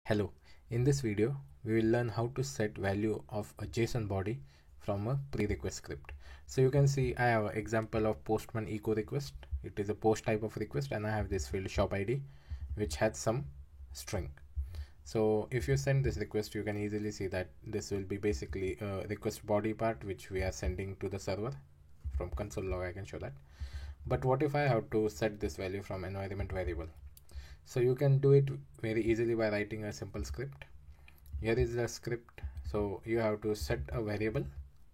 Hello, in this video we will learn how to set value of a JSON body from a pre-request script. So you can see I have an example of Postman echo request. It is a post type of request and I have this field shop ID which has some string. So if you send this request, you can easily see that this will be basically a request body part which we are sending to the server. From console log I can show that. But what if I have to set this value from environment variable? So you can do it very easily by writing a simple script. Here is the script. So you have to set a variable,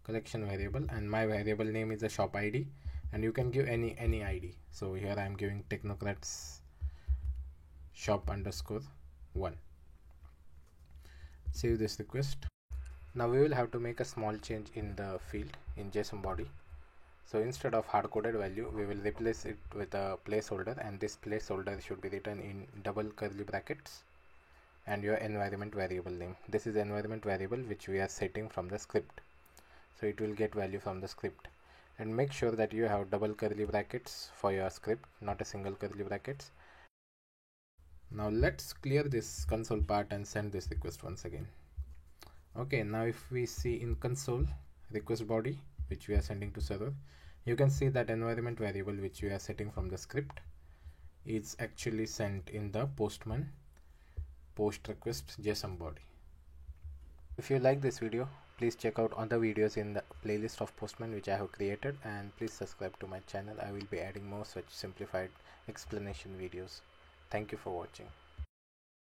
collection variable, and my variable name is a shop ID, and you can give any ID. So here I am giving technocrats shop underscore 1. Save this request. Now we will have to make a small change in the field in JSON body. So instead of hard-coded value, we will replace it with a placeholder, and this placeholder should be written in double curly brackets and your environment variable name. This is environment variable which we are setting from the script. So it will get value from the script. And make sure that you have double curly brackets for your script, not a single curly brackets. Now let's clear this console part and send this request once again. Okay, now if we see in console request body which we are sending to server, you can see that environment variable which we are setting from the script is actually sent in the Postman post request JSON body. If you like this video, please check out other videos in the playlist of Postman which I have created, and please subscribe to my channel. I will be adding more such simplified explanation videos. Thank you for watching.